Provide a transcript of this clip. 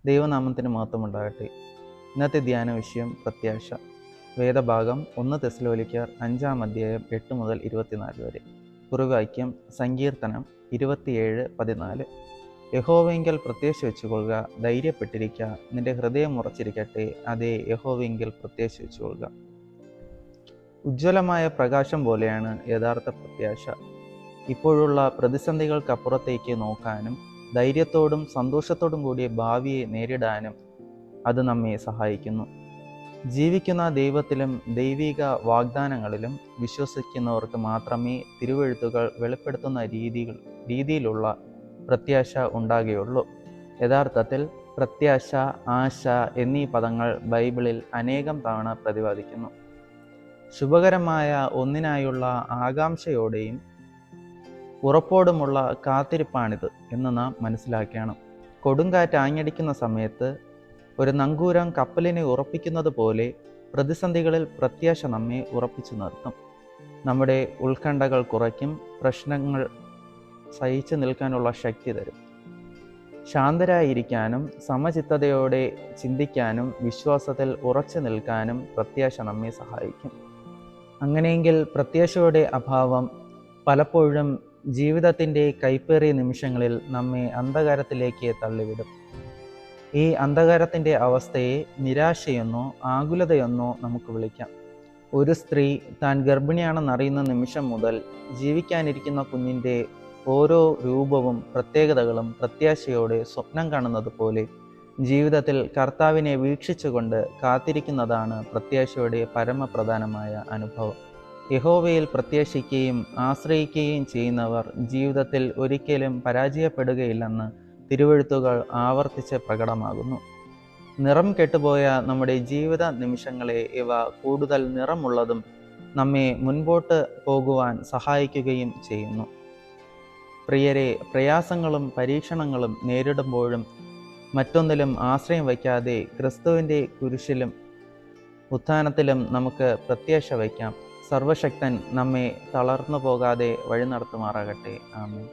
ദൈവനാമത്തിന് മഹത്വമുണ്ടാകട്ടെ. ഇന്നത്തെ ധ്യാന വിഷയം പ്രത്യാശ. വേദഭാഗം 1 തെസ്സലോനിക്കർ 5 അധ്യായം 8 മുതൽ 24 വരെ. കുറുവാക്യം സങ്കീർത്തനം 27:14. യഹോവയിങ്കൽ പ്രത്യാശ വെച്ചുകൊള്ളുക, ധൈര്യപ്പെട്ടിരിക്കുക, നിന്റെ ഹൃദയം ഉറച്ചിരിക്കട്ടെ, അതേ യഹോവയിങ്കൽ പ്രത്യാശ വെച്ചുകൊള്ളുക. ഉജ്ജ്വലമായ പ്രകാശം പോലെയാണ് യഥാർത്ഥ പ്രത്യാശ. ഇപ്പോഴുള്ള പ്രതിസന്ധികൾക്കപ്പുറത്തേക്ക് നോക്കാനും ധൈര്യത്തോടും സന്തോഷത്തോടും കൂടിയ ഭാവിയെ നേരിടാനും അത് നമ്മെ സഹായിക്കുന്നു. ജീവിക്കുന്ന ദൈവത്തിലും ദൈവിക വാഗ്ദാനങ്ങളിലും വിശ്വസിക്കുന്നവർക്ക് മാത്രമേ തിരുവെഴുത്തുകൾ വെളിപ്പെടുത്തുന്ന രീതിയിലുള്ള പ്രത്യാശ ഉണ്ടാകുകയുള്ളൂ. യഥാർത്ഥത്തിൽ പ്രത്യാശ, ആശ എന്നീ പദങ്ങൾ ബൈബിളിൽ അനേകം തവണ പ്രതിപാദിക്കുന്നു. ശുഭകരമായ ഒന്നിനായുള്ള ആകാംക്ഷയോടെയും ഉറപ്പോടുമുള്ള കാത്തിരിപ്പാണിത് എന്ന് നാം മനസ്സിലാക്കണം. കൊടുങ്കാറ്റ് ആഞ്ഞടിക്കുന്ന സമയത്ത് ഒരു നങ്കൂരം കപ്പലിനെ ഉറപ്പിക്കുന്നത് പോലെ പ്രതിസന്ധികളിൽ പ്രത്യാശ നമ്മെ ഉറപ്പിച്ചു നിർത്തും. നമ്മുടെ ഉത്കണ്ഠകൾ കുറയ്ക്കും, പ്രശ്നങ്ങൾ സഹിച്ചു നിൽക്കാനുള്ള ശക്തി തരും. ശാന്തരായിരിക്കാനും സമചിത്തതയോടെ ചിന്തിക്കാനും വിശ്വാസത്തിൽ ഉറച്ചു നിൽക്കാനും പ്രത്യാശ നമ്മെ സഹായിക്കും. അങ്ങനെയെങ്കിൽ പ്രത്യാശയുടെ അഭാവം പലപ്പോഴും ജീവിതത്തിൻ്റെ കൈപ്പേറിയ നിമിഷങ്ങളിൽ നമ്മെ അന്ധകാരത്തിലേക്ക് തള്ളിവിടും. ഈ അന്ധകാരത്തിൻ്റെ അവസ്ഥയെ നിരാശയെന്നോ ആകുലതയെന്നോ നമുക്ക് വിളിക്കാം. ഒരു സ്ത്രീ താൻ ഗർഭിണിയാണെന്നറിയുന്ന നിമിഷം മുതൽ ജീവിക്കാനിരിക്കുന്ന കുഞ്ഞിൻ്റെ ഓരോ രൂപവും പ്രത്യേകതകളും പ്രത്യാശയോടെ സ്വപ്നം കാണുന്നത് പോലെ ജീവിതത്തിൽ കർത്താവിനെ വീക്ഷിച്ചുകൊണ്ട് കാത്തിരിക്കുന്നതാണ് പ്രത്യാശയുടെ പരമപ്രധാനമായ അനുഭവം. യഹോവയിൽ പ്രത്യാശിക്കുകയും ആശ്രയിക്കുകയും ചെയ്യുന്നവർ ജീവിതത്തിൽ ഒരിക്കലും പരാജയപ്പെടുകയില്ലെന്ന് തിരുവെഴുത്തുകൾ ആവർത്തിച്ച് പ്രകടമാകുന്നു. നിറം കെട്ടുപോയ നമ്മുടെ ജീവിത നിമിഷങ്ങളെ ഇവ കൂടുതൽ നിറമുള്ളതും നമ്മെ മുൻപോട്ട് പോകുവാൻ സഹായിക്കുകയും ചെയ്യുന്നു. പ്രിയരെ, പ്രയാസങ്ങളും പരീക്ഷണങ്ങളും നേരിടുമ്പോഴും മറ്റൊന്നിലും ആശ്രയം വയ്ക്കാതെ ക്രിസ്തുവിൻ്റെ കുരിശിലും ഉത്ഥാനത്തിലും നമുക്ക് പ്രത്യാശ വയ്ക്കാം. സർവശക്തൻ നമ്മെ തളർന്നു പോകാതെ വഴി നടത്തുമാറാകട്ടെ. ആമേൻ.